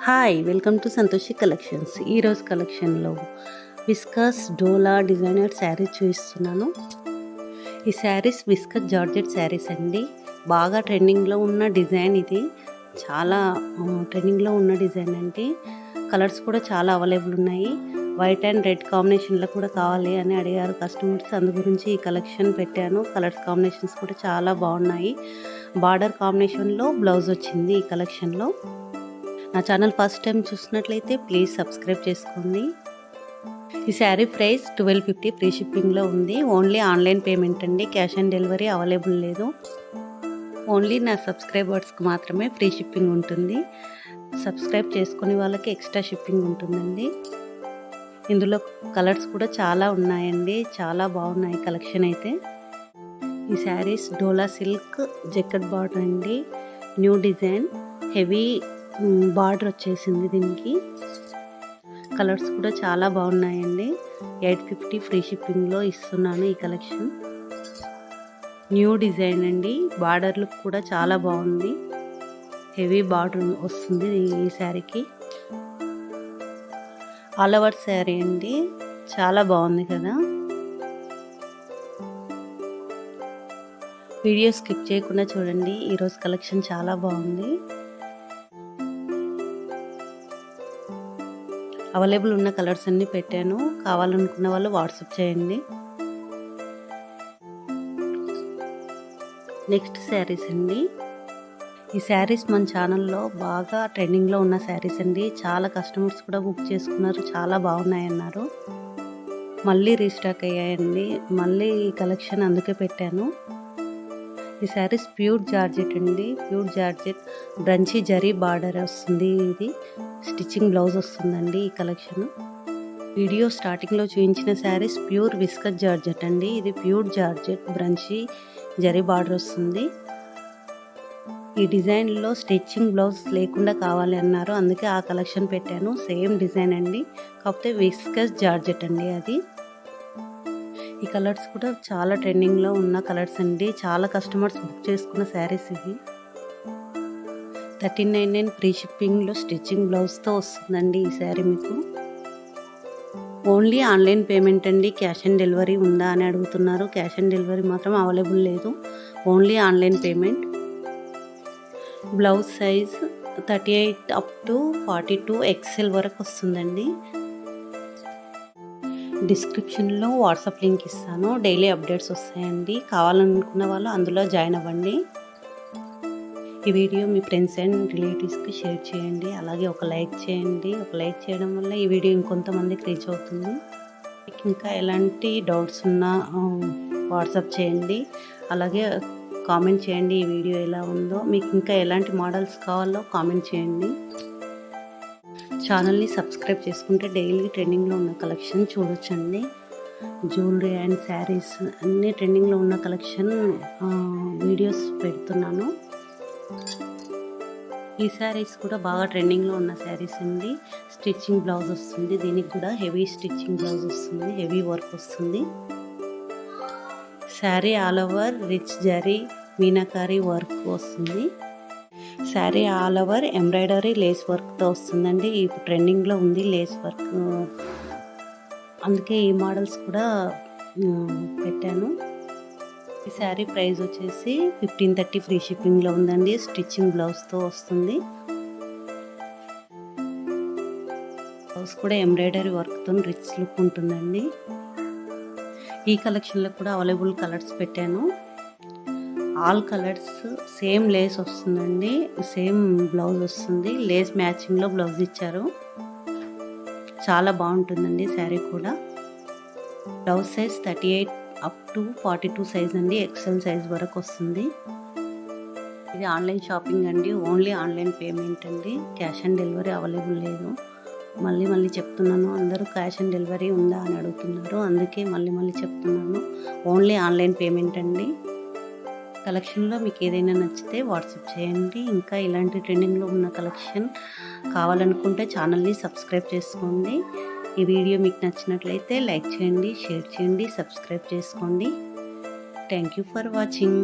Hi, welcome to Santoshi collections. ఈరోజు కలెక్షన్లో viscous డోలా designer saris చూపిస్తున్నాను. ఈ శారీస్ విస్కస్ జార్జెట్ శారీస్ అండి. బాగా ట్రెండింగ్లో ఉన్న డిజైన్ ఇది. చాలా ట్రెండింగ్లో ఉన్న డిజైన్ అండి. కలర్స్ కూడా చాలా అవైలబుల్ ఉన్నాయి. వైట్ అండ్ రెడ్ కాంబినేషన్లో కూడా కావాలి అని అడిగారు కస్టమర్స్. అందు గురించి ఈ కలెక్షన్ పెట్టాను. కలర్స్ కాంబినేషన్స్ కూడా చాలా బాగున్నాయి. బార్డర్ కాంబినేషన్లో బ్లౌజ్ వచ్చింది ఈ కలెక్షన్లో. నా ఛానల్ ఫస్ట్ టైం చూసినట్లయితే ప్లీజ్ సబ్స్క్రైబ్ చేసుకోండి. ఈ శారీ ప్రైస్ 1250 ఫ్రీ షిప్పింగ్లో ఉంది. ఓన్లీ ఆన్లైన్ పేమెంట్ అండి. క్యాష్ ఆన్ డెలివరీ అవైలబుల్ లేదు. ఓన్లీ నా సబ్స్క్రైబర్స్కి మాత్రమే ఫ్రీ షిప్పింగ్ ఉంటుంది. సబ్స్క్రైబ్ చేసుకునే వాళ్ళకి ఎక్స్ట్రా షిప్పింగ్ ఉంటుందండి. ఇందులో కలర్స్ కూడా చాలా ఉన్నాయండి. చాలా బాగున్నాయి కలెక్షన్ అయితే. ఈ శారీస్ డోలా సిల్క్ జెకెట్ బార్డర్ అండి. న్యూ డిజైన్, హెవీ బార్డర్ వచ్చేసింది దీనికి. కలర్స్ కూడా చాలా బాగున్నాయండి. 850 ఫ్రీ షిప్పింగ్లో ఇస్తున్నాను ఈ కలెక్షన్. న్యూ డిజైన్ అండి. బార్డర్ లుక్ కూడా చాలా బాగుంది. హెవీ బార్డర్ వస్తుంది ఈ శారీకి. ఆల్ ఓవర్ శారీ అండి. చాలా బాగుంది కదా. వీడియో స్కిప్ చేయకుండా చూడండి. ఈరోజు కలెక్షన్ చాలా బాగుంది. అవైలబుల్ ఉన్న కలర్స్ అన్నీ పెట్టాను. కావాలనుకున్న వాళ్ళు వాట్సాప్ చేయండి. నెక్స్ట్ శారీస్ అండి. ఈ శారీస్ మన ఛానల్లో బాగా ట్రెండింగ్లో ఉన్న శారీస్ అండి. చాలా కస్టమర్స్ కూడా బుక్ చేసుకున్నారు. చాలా బాగున్నాయన్నారు. మళ్ళీ రీస్టాక్ అయ్యాయండి. మళ్ళీ ఈ కలెక్షన్ అందుకే పెట్టాను. ఈ శారీస్ ప్యూర్ జార్జెట్ అండి. ప్యూర్ జార్జెట్ బ్రంచీ జరీ బార్డర్ వస్తుంది. ఇది స్టిచ్చింగ్ బ్లౌజ్ వస్తుందండి ఈ కలెక్షన్. వీడియో స్టార్టింగ్లో చూపించిన శారీస్ ప్యూర్ విస్కస్ జార్జెట్ అండి. ఇది ప్యూర్ జార్జెట్ బ్రంచీ జరీ బార్డర్ వస్తుంది. ఈ డిజైన్లో స్టిచ్చింగ్ బ్లౌజ్ లేకుండా కావాలి అన్నారు. అందుకే ఆ కలెక్షన్ పెట్టాను. సేమ్ డిజైన్ అండి, కాకపోతే విస్కస్ జార్జెట్ అండి అది. ఈ కలర్స్ కూడా చాలా ట్రెండింగ్లో ఉన్న కలర్స్ అండి. చాలా కస్టమర్స్ బుక్ చేసుకున్న శారీస్ ఇవి. 1399 ఫ్రీ షిప్పింగ్లో స్టిచ్చింగ్ బ్లౌజ్తో వస్తుందండి ఈ శారీ మీకు. ఓన్లీ ఆన్లైన్ పేమెంట్ అండి. క్యాష్ ఆన్ డెలివరీ ఉందా అని అడుగుతున్నారు. క్యాష్ ఆన్ డెలివరీ మాత్రం అవైలబుల్ లేదు. Only online payment. Blouse size 38 up to 42 XL వరకు వస్తుందండి. డిస్క్రిప్షన్లో వాట్సాప్ లింక్ ఇస్తాను. డైలీ అప్డేట్స్ వస్తాయండి. కావాలనుకున్న వాళ్ళు అందులో జాయిన్ అవ్వండి. ఈ వీడియో మీ ఫ్రెండ్స్ అండ్ రిలేటివ్స్కి షేర్ చేయండి. అలాగే ఒక లైక్ చేయండి. ఒక లైక్ చేయడం వల్ల ఈ వీడియో ఇంకొంతమందికి రీచ్ అవుతుంది. మీకు ఇంకా ఎలాంటి డౌట్స్ ఉన్నా వాట్సాప్ చేయండి. అలాగే కామెంట్ చేయండి ఈ వీడియో ఎలా ఉందో. మీకు ఇంకా ఎలాంటి మోడల్స్ కావాలో కామెంట్ చేయండి. ఛానల్ని సబ్స్క్రైబ్ చేసుకుంటే డైలీ ట్రెండింగ్లో ఉన్న కలెక్షన్ చూడొచ్చండి. జ్యువెలరీ అండ్ శారీస్ అన్నీ ట్రెండింగ్లో ఉన్న కలెక్షన్ వీడియోస్ పెడుతున్నాను. ఈ శారీస్ కూడా బాగా ట్రెండింగ్లో ఉన్న శారీస్ అండి. స్టిచ్చింగ్ బ్లౌజ్ వస్తుంది. దీనికి కూడా హెవీ స్టిచ్చింగ్ బ్లౌజ్ వస్తుంది. హెవీ వర్క్ వస్తుంది. Sari all over rich zari meenakari work వస్తుంది. Sari all over embroidery lace వర్క్తో వస్తుందండి. ఇప్పుడు ట్రెండింగ్లో ఉంది లేస్ వర్క్, అందుకే ఈ మోడల్స్ కూడా పెట్టాను. ఈ శారీ ప్రైస్ వచ్చేసి 1530 ఫ్రీ షిప్పింగ్లో ఉందండి. స్టిచ్చింగ్ బ్లౌజ్తో వస్తుంది. బ్లౌజ్ కూడా ఎంబ్రాయిడరీ వర్క్తో రిచ్ లుక్ ఉంటుందండి. ఈ కలెక్షన్లో కూడా అవైలబుల్ కలర్స్ పెట్టాను. ఆల్ కలర్స్ సేమ్ లేస్ వస్తుందండి. సేమ్ బ్లౌజ్ వస్తుంది. లేస్ మ్యాచింగ్లో బ్లౌజ్ ఇచ్చారు. చాలా బాగుంటుందండి శారీ కూడా. Blouse size 38 up to 42 size అండి. XL సైజ్ వరకు వస్తుంది. ఇది ఆన్లైన్ షాపింగ్ అండి. ఓన్లీ ఆన్లైన్ పేమెంట్ అండి. క్యాష్ ఆన్ డెలివరీ అవైలబుల్ లేదు. మళ్ళీ చెప్తున్నాను. అందరూ క్యాష్ ఆన్ డెలివరీ ఉందా అని అడుగుతున్నారు. అందుకే మళ్ళీ చెప్తున్నాను. ఓన్లీ ఆన్లైన్ పేమెంట్ అండి. కలెక్షన్లో మీకు ఏదైనా నచ్చితే వాట్సాప్ చేయండి. ఇంకా ఇలాంటి ట్రెండింగ్లో ఉన్న కలెక్షన్ కావాలనుకుంటే ఛానల్ని సబ్స్క్రైబ్ చేసుకోండి. ఈ వీడియో మీకు నచ్చినట్లయితే లైక్ చేయండి, షేర్ చేయండి, సబ్స్క్రైబ్ చేసుకోండి. Thank you for watching.